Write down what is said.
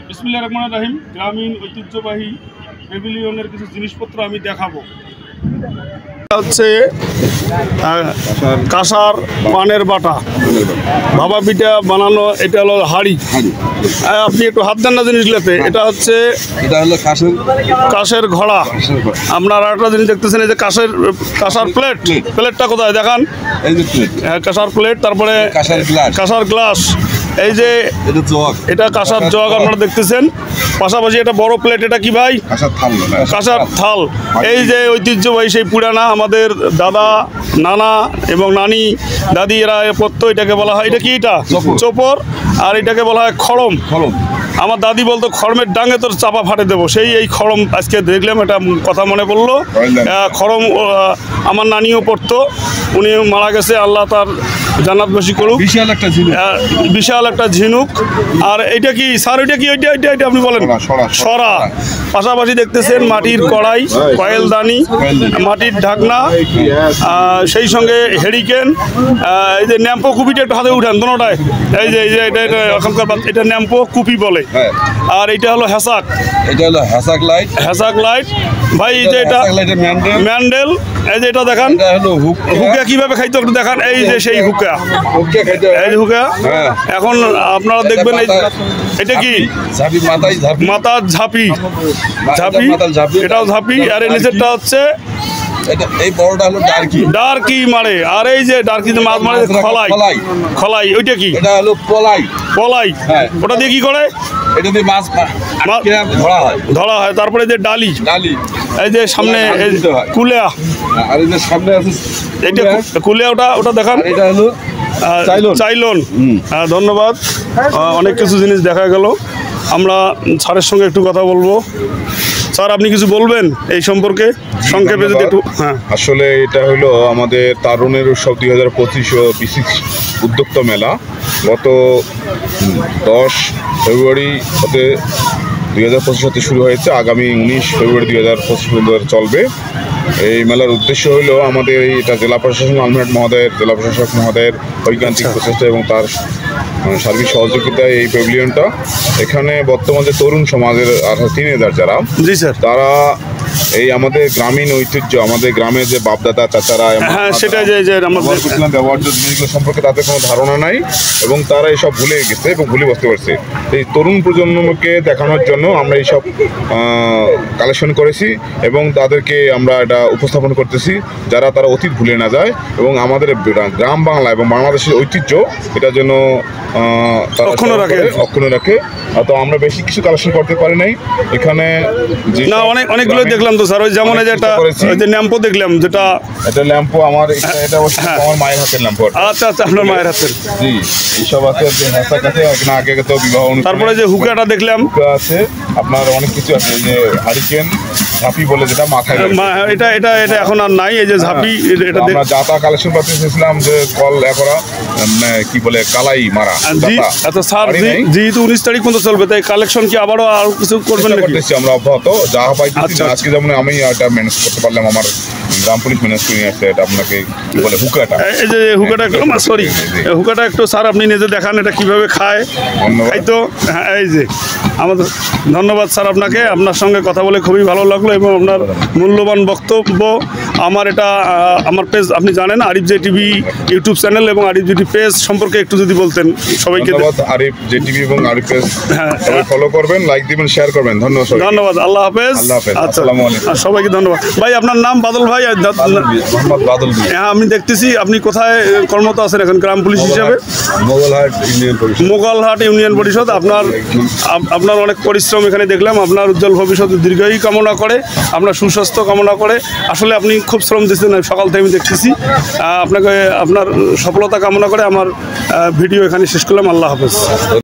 বিসমিল্লাহির রহমানির রহিম। গ্রামীণ ঐতিহ্যবাহী প্যাভিলিয়নের কিছু জিনিসপত্র আমি দেখাবো। হচ্ছে কাঁসার পানের বাটা, ভাপা পিঠা বানানো। এটা হলো হাঁড়ি। আপনি একটু হাত দেন না জিনিসগুলোতে। এটা হচ্ছে কাঁসের ঘড়া। আপনার আরেকটা জিনিস দেখতেছেন, এই যে কাঁসার প্লেট। প্লেটটা কোথায় দেখান? কাঁসার প্লেট। তারপরে কাঁসার গ্লাস। এই যে এটা কাঁসার জগ আপনারা দেখতেছেন। পাশাপাশি এটা বড় প্লেট। এটা কি ভাই? কাঁসার থাল। এই যে ঐতিহ্যবাহী সেই পুরানা আমাদের দাদা, নানা এবং নানি, দাদি এরা পড়তো। এটাকে বলা হয়, এটা কি? এটা চোপর। আর এটাকে বলা হয় খড়ম। আমার দাদি বলতো খড়মের ডাঙে তোর চাপা ফাটে দেবো। এই খড়ম আজকে দেখলাম, এটা কথা মনে পড়লো। খড়ম আমার নানিও পড়তো। উনি মারা গেছে, আল্লাহ তার জান্নাতবাসী করুক। বিশাল একটা ঝিনুক। আর এটা কি স্যার? এটা কি? এটা আপনি বলেন সরা। পাশাপাশি দেখতেছেন মাটির কড়াই, কয়েলদানি, মাটির ঢাকনা, সেই সঙ্গে হেরিকেন। এই যে ন্যাম্পো কুপিটা একটু হাতে উঠান দোনোটায়। এই যে এটা এখনকার এটা ন্যাম্পো কুপি বলে। আর এটা হলো হ্যাসাক। হ্যাসাক লাইট ভাই। এই যে এটা ম্যান্ডেল। এই যে এটা দেখান, হুকা কিভাবে খাইতো একটু দেখান। এই যে সেই হুকা, এই হুকা। এখন আপনারা দেখবেন এটা কি? মাথার ঝাঁপি। এটাও ঝাঁপি। আর এই নিচেরটা হচ্ছে এই বড়টা হলো ডারকি মারে। আর এই যে ডারকিতে মাছ মারে খলাই। ওইটা কি? এটা হলো পলাই। ওটা দিয়ে কি করে? এটা দিয়ে মাছ ধরা হয়। তারপরে যে ডালি। এই যে সামনে কুলিয়া। আর এই যে সামনে আছে এইটা কুলিয়া। ওটা দেখান। এটা হলো চাইলন। ধন্যবাদ। অনেক কিছু জিনিস দেখা গেল। আমরা স্যারের সঙ্গে একটু কথা বলবো। স্যার, আপনি কিছু বলবেন এই সম্পর্কে সংক্ষেপে যদি একটু? আসলে এটা হলো আমাদের তারুণের উৎসব 2025 বিসিক উদ্যোক্তা মেলা। গত 10 ফেব্রুয়ারি হতে 2025 হতে শুরু হয়েছে। আগামী 19 ফেব্রুয়ারি 2025 পর্যন্ত চলবে। এই মেলার উদ্দেশ্য হলো আমাদের এটা জেলা প্রশাসন লালমনিরহাট মহোদয়ের, জেলা প্রশাসক মহোদয়ের ঐকান্তিক প্রচেষ্টা এবং তার সার্বিক সহযোগিতায় এই প্যাভিলিয়নটা। এখানে বর্তমান যে তরুণ সমাজের অর্থাৎ টিনেজার যারা, তারা এই আমাদের গ্রামীণ ঐতিহ্য, আমাদের গ্রামের যে বাপদাদা চাচারা, সেটা ব্যবহার্য জিনিসগুলো সম্পর্কে তাদের কোনো ধারণা নাই এবং তারা এইসব ভুলে গেছে এবং ভুলে বসতে পারছে। এই তরুণ প্রজন্মকে দেখানোর জন্য আমরা এইসব কালেকশন করেছি এবং তাদেরকে আমরা এটা উপস্থাপন করতেছি, যারা তারা অতীত ভুলে না যায় এবং আমাদের গ্রাম বাংলা এবং বাংলাদেশের ঐতিহ্য এটা যেন অক্ষুণ্ণ রাখে। তো আমরা বেশি কিছু কালেকশন করতে পারি নাই এখানে। অনেকগুলো দেখলাম তো স্যার। ওই যেমন যে ল্যাম্পো দেখলাম, যেটা এটা ল্যাম্পো আমার আমার মায়ের হাতের ল্যাম্পো। আচ্ছা, আপনার মায়ের হাতের। জি, এইসব আছে। আগে তো বিবাহ। তারপরে যে হুকাটা দেখলাম, হুকা আছে, আপনার অনেক কিছু আছে। যে হারিকেন ঝাঁপি বলে, যেটা মাথায়, এটা এখন আর নাই। এই যে ঝাঁপি, এটা আমরা যাতা কালেকশন করতে চেয়েছিলাম যে কল করা কি বলে কালাই মারা। আচ্ছা স্যার, যেহেতু 19 তারিখ পর্যন্ত চলবে, তাই কালেকশন কি আবারও আর কিছু করবেন নাকি? আমরা অব্যাহত যা পাইতেছি। আজকে যেমন আমি এটা ম্যানেজ করতে পারলাম, আমার গ্রাম পুলিশ ম্যানেজ করে নিয়ে আসছে। এটা আপনাকে কি বলে হুকাটা। এই যে হুকাটা হুকাটা একটু স্যার আপনি নিজে দেখান এটা কিভাবে খায়। খাইতো। এই যে আমাদের ধন্যবাদ স্যার আপনাকে। আপনার সঙ্গে কথা বলে খুবই ভালো লাগলো এবং আপনার মূল্যবান বক্তব্য। আমার পেজ আপনি জানেন, Arif J TV YouTube channel এবং আরিফ জে টিভি পেজ সম্পর্কে একটু যদি বলতেন সবাইকে। আরিফ জে টিভি এবং আরিফ পেজ সবাই ফলো করবেন, লাইক দিবেন, শেয়ার করবেন। ধন্যবাদ। আল্লাহ হাফেজ। আচ্ছা, সবাইকে ধন্যবাদ। ভাই, আপনার নাম? বাদল ভাই। হ্যাঁ, আমি দেখতেছি আপনি কোথায় কর্মরত আছেন এখন গ্রাম পুলিশ হিসেবে? মোগলহাট ইউনিয়ন পরিষদ। আপনার অনেক পরিশ্রম এখানে দেখলাম। আপনার উজ্জ্বল ভবিষ্যৎ দীর্ঘায়ু কামনা করে, আপনার সুস্বাস্থ্য কামনা করে। আসলে আপনি খুব শ্রম দিচ্ছেন, সকাল থেকে আমি দেখতেছি। আপনাকে আপনার সফলতা কামনা করে আমার ভিডিও এখানে শেষ করলাম। আল্লাহ হাফেজ।